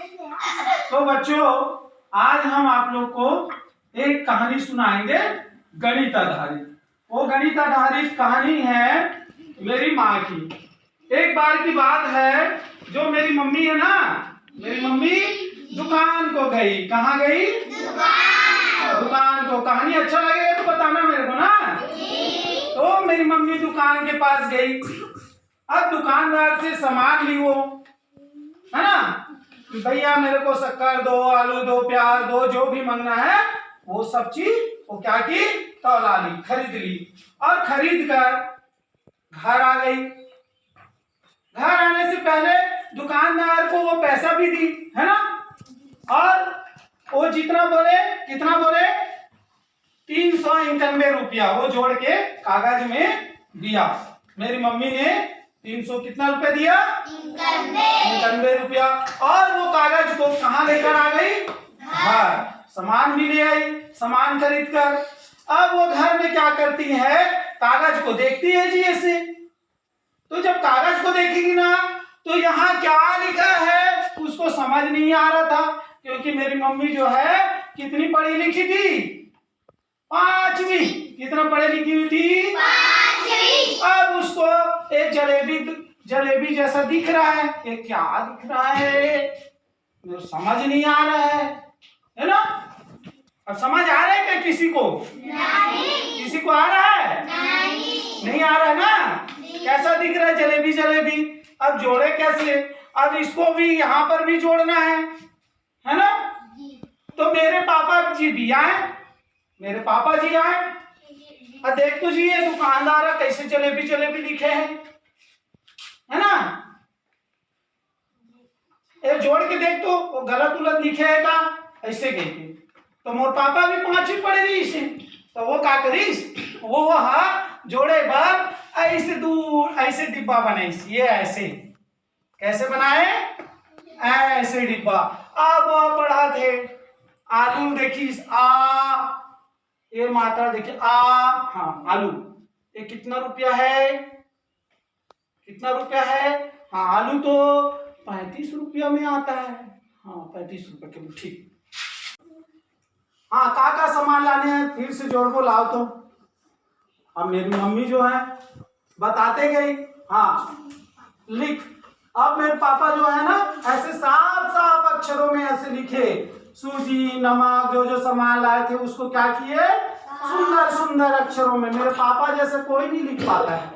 तो बच्चों आज हम आप लोग को एक कहानी सुनाएंगे गणित आधारित। वो गणित आधारित कहानी है मेरी माँ की। एक बार की बात है, जो मेरी मम्मी है ना, मेरी मम्मी दुकान को गई। कहाँ गई? दुकान को। कहानी अच्छा लगेगा तो बताना मेरे को ना। तो मेरी मम्मी दुकान के पास गई। अब दुकानदार से सामान ली वो, है ना, भैया मेरे को शक्कर दो, आलू दो, प्याज दो, जो भी मांगना है वो सब चीज वो क्या की, तौला ली, खरीद ली। और खरीद कर घर आ गई। घर आने से पहले दुकानदार को वो पैसा भी दी, है ना, और वो जितना बोले, कितना बोले, 391 रुपया वो जोड़ के कागज में दिया। मेरी मम्मी ने 300 कितना रुपए दिया? 91 रुपया। और वो कागज को कहाँ लेकर आ गई? घर। सामान भी ले आई, सामान खरीद कर। अब वो घर में क्या करती है, कागज को देखती है जी ऐसे। तो जब कागज को देखेगी ना, तो यहाँ क्या लिखा है उसको समझ नहीं आ रहा था, क्योंकि मेरी मम्मी जो है कितनी पढ़ी लिखी थी? 5वीं। कितना पढ़ी लिखी हुई थी? 5वीं। अब उसको एक जलेबी जैसा दिख रहा है। ये क्या दिख रहा है, मुझे समझ नहीं आ रहा है ना। अब समझ आ रहा है क्या किसी को? नहीं। किसी को आ रहा है? नहीं आ रहा है ना। कैसा दिख रहा है? जलेबी। अब जोड़े कैसे? अब इसको भी यहाँ पर भी जोड़ना है ना। तो मेरे पापा जी भी आए, मेरे पापा जी आए और देख तो जी ये दुकानदार कैसे जलेबी लिखे हैं, है ना। ये जोड़ के देख तो वो गलत उलट लिखे है का, ऐसे कहते। तो मोर पापा भी 5वीं पढ़े रही इसे, तो वो क्या करीस, वो हाथ जोड़े बार ऐसे दूर ऐसे डिब्बा बनाईस। ये ऐसे कैसे बनाए? ऐसे डिब्बा। अब वो पढ़ा थे आलू, देखिस आ, ये मात्रा देखिए आ, हाँ आलू। ये कितना रुपया है? कितना रुपया है? हाँ आलू तो 35 रुपया में आता है। हाँ 35 रुपया किलो, ठीक। हाँ का सामान लाने हैं, फिर से जोड़ को लाओ। तो अब मेरी मम्मी जो है बताते गई, हाँ लिख। अब मेरे पापा जो है ना ऐसे साफ अक्षरों में ऐसे लिखे, सूजी नमक जो सामान लाए थे उसको क्या किए, सुंदर अक्षरों में। मेरे पापा जैसे कोई नहीं लिख पाता है,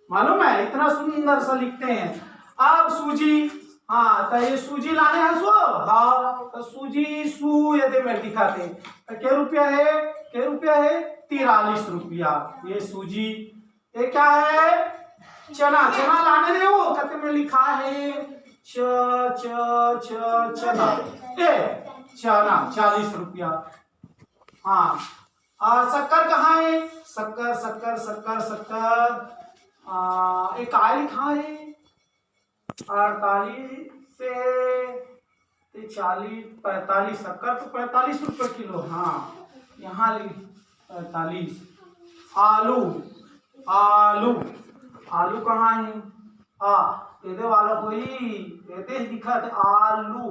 मालूम है, इतना सुंदर सा लिखते हैं। अब सूजी, हाँ तो ये सूजी लाने हैं सो, हाँ तो सूजी सू यदि में दिखाते तो क्या रुपया है? 43 रुपया ये सूजी। ये क्या है? चना लाने दे, वो कते में लिखा है चना। ए चना 40 रुपया। हाँ और शक्कर कहाँ है? शक्कर एक काय लिखा है 48 से 40 45। शक्कर तो 45 रुपये किलो। हाँ यहाँ 45। आलू कहाँ है? ये वाला कोई ये दिखा थे आलू।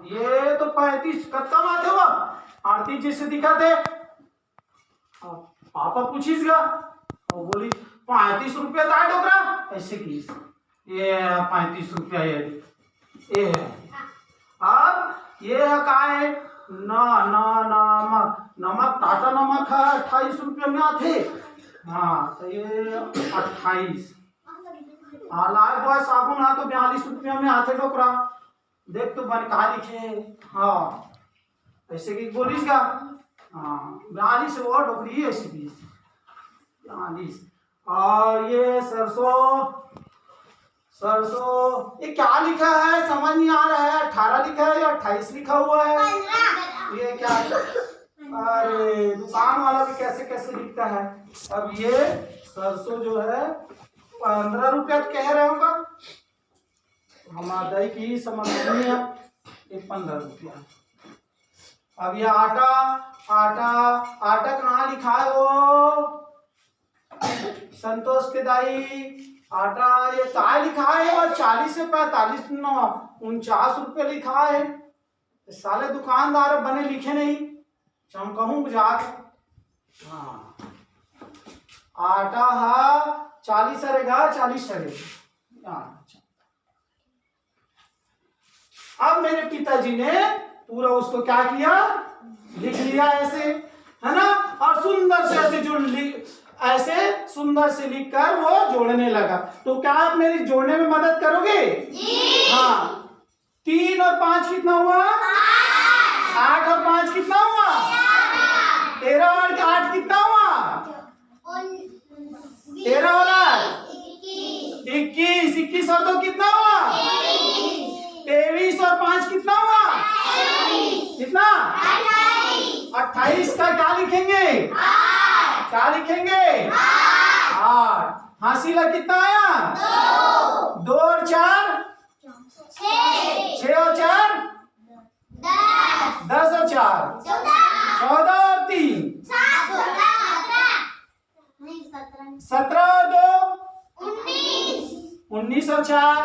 ये तो 35 कत्ता बात है वो 38 जैसे दिखा थे। पापा पूछीसगा, वो बोली 35 रुपया था डोकरा, ऐसे की ये 35 रुपया ये है। अब ये है का है नमक टाटा नमक है 28 रुपया में आते। हाँ तो ये 28। लाइफ बॉय साबुन है तो 42 रुपया में आते डोकरा। देख तो बन कहा लिखे, हाँ ऐसे की बोलिस का। हाँ 42 और डोकरी ऐसी 42। और ये सरसों ये क्या लिखा है समझ नहीं आ रहा है। 18 लिखा है या 28 लिखा हुआ है? ये क्या है? अरे दुकान वाला भी कैसे लिखता है। अब ये सरसों जो है 15 रुपया कह रहे होगा, हमारा की समझ नहीं है। ये 15 रुपया। अब ये आटा कहाँ लिखा है? वो संतोष के दाई आटा ये काय लिखा है। और 40 से 45 ₹49 लिखा है। साले दुकानदार बने लिखे नहीं, चमकहूँ जाके। हाँ, आटा है 40 रहेगा, 40 रहेगा। अब मेरे पिताजी ने पूरा उसको क्या किया, लिख लिया ऐसे, है ना, और सुंदर से ऐसे ऐसे सुंदर से लिखकर वो जोड़ने लगा। तो क्या आप मेरी जोड़ने में मदद करोगे? जी। हाँ, 3 और 5 कितना हुआ? 8 और 5 कितना हुआ? 13 और 8 कितना हुआ? 13 और 8 21, 21 और 2 कितना हुआ? 23 और 5 कितना हुआ? कितना? 28 का क्या लिखेंगे? क्या लिखेंगे? 8। हासिला कितना आया? 2 और 4 6 और 4 10 और 4 14 और 3 17 और 2 19 और 4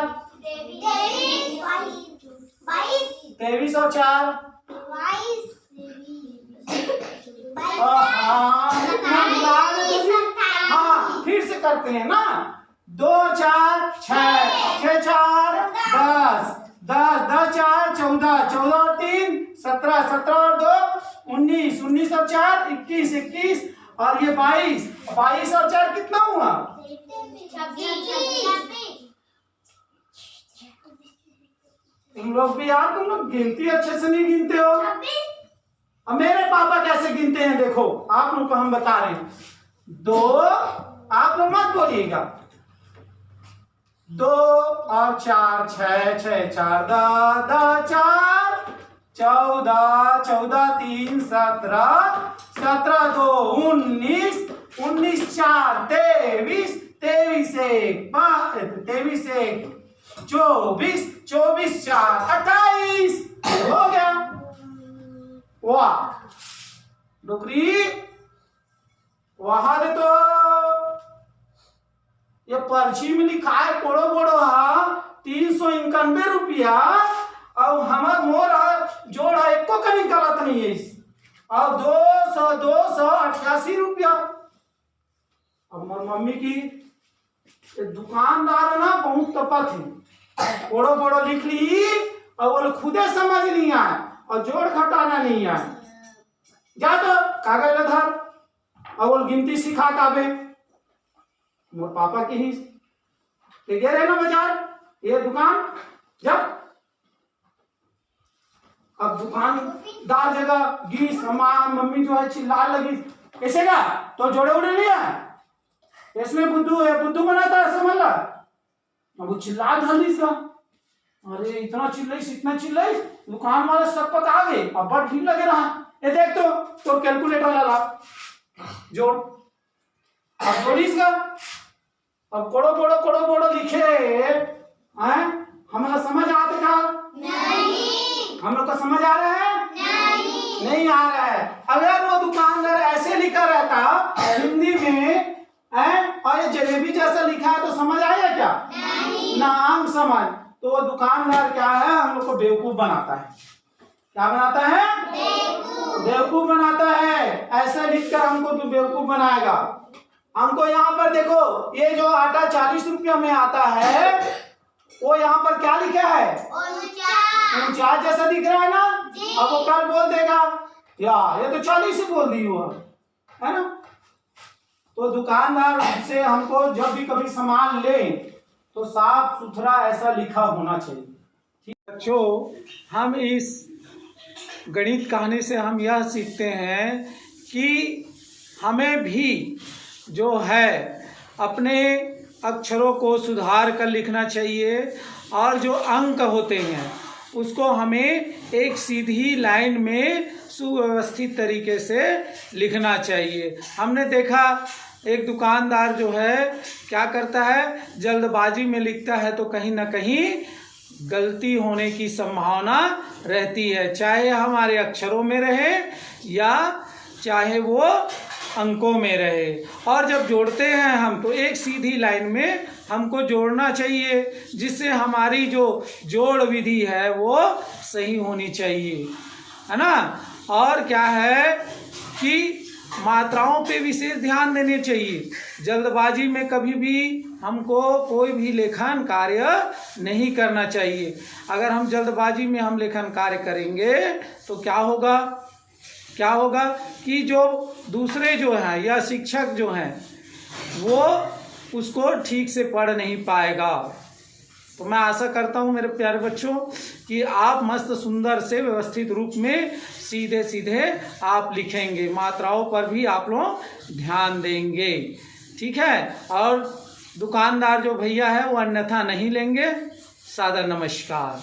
23 और 4 हाँ, फिर से करते हैं ना। 2 और 4 6 6 4 10 10 10 4 14 14 और 3 17 17 और 2 19 19 और 4 21 21 और ये 22 22 और 4 कितना हुआ? 26। तुम लोग भी यार, तुम लोग गिनती अच्छे से नहीं गिनते हो। अब मेरे पापा कैसे गिनते हैं देखो, आप लोग को हम बता रहे हैं। 2, आप लोग मत बोलिएगा। 2 और 4 6 6 4 10 4 14 14 3 17 17 2 19 19 4 23 23 1 23 1 24 24 4 28 हो गया। वाह, डुकरी वहां दे तो ये पर्ची में लिखा है कोड़ो बोड़ो हा 391 रुपया और हमार मोर जोड़ है एको कहीं गलत नहीं है इस और 288 रुपया। अब मोर मम्मी की दुकानदार है ना, बहुत तपत है, कोड़ो बोड़ो लिख ली और वो खुदे समझ नहीं आए और जोड़ घटाना नहीं आए। जा तो कागज धर और वो गिनती सिखा काबे। मोर पापा की ही गए रहे ना बाजार ये दुकान जब। अब दुकानदार जगह गी समान मम्मी जो है चिल्ला लगी, कैसे का तो जोड़े उड़े लिया इसमें बुद्धू है, बुद्धू बनाता है समझ ला। अब वो चिल्ला धरली सा, अरे इतना चिल्लाइस इतना चिल्लाइस, दुकान वाले सब पक आ गए। अब बड़ भीड़ लगे रहा, ये देख तो कैलकुलेटर ला जोड़, अब जोड़ीस का अब कोड़ो बोड़ो लिखे हैं। हमारा समझ आते का नहीं, हम लोग का समझ आ रहा है? नहीं आ रहा है। अगर वो दुकानदार ऐसे लिखा रहता हिंदी में और ये जलेबी जैसा लिखा है तो समझ आएगा क्या? नाम समझ। तो वो दुकानदार क्या है, हम लोग को बेवकूफ बनाता है। क्या बनाता है? बेवकूफ बनाता है। ऐसा लिखकर हमको तो बेवकूफ बनाएगा। हमको यहाँ पर देखो, ये जो आटा 40 रुपया में आता है वो यहाँ पर क्या लिखा है? 49 जैसा दिख रहा है ना। अब वो कल बोल देगा यार ये तो 40 ही बोल दी हुआ है ना। तो दुकानदार से हमको जब भी कभी सामान ले तो साफ सुथरा ऐसा लिखा होना चाहिए। बच्चों, हम इस गणित कहानी से हम यह सीखते हैं कि हमें भी जो है अपने अक्षरों को सुधार कर लिखना चाहिए और जो अंक होते हैं उसको हमें एक सीधी लाइन में सुव्यवस्थित तरीके से लिखना चाहिए। हमने देखा एक दुकानदार जो है क्या करता है, जल्दबाजी में लिखता है तो कहीं ना कहीं गलती होने की संभावना रहती है, चाहे हमारे अक्षरों में रहे या चाहे वो अंकों में रहे। और जब जोड़ते हैं हम तो एक सीधी लाइन में हमको जोड़ना चाहिए, जिससे हमारी जो जोड़ विधि है वो सही होनी चाहिए, है ना। और क्या है कि मात्राओं पे विशेष ध्यान देने चाहिए। जल्दबाजी में कभी भी हमको कोई भी लेखन कार्य नहीं करना चाहिए। अगर हम जल्दबाजी में हम लेखन कार्य करेंगे तो क्या होगा कि जो दूसरे जो हैं या शिक्षक जो हैं वो उसको ठीक से पढ़ नहीं पाएगा। तो मैं आशा करता हूँ मेरे प्यारे बच्चों कि आप मस्त सुंदर से व्यवस्थित रूप में सीधे सीधे आप लिखेंगे, मात्राओं पर भी आप लोग ध्यान देंगे, ठीक है। और दुकानदार जो भैया है वो अन्यथा नहीं लेंगे। सादर नमस्कार।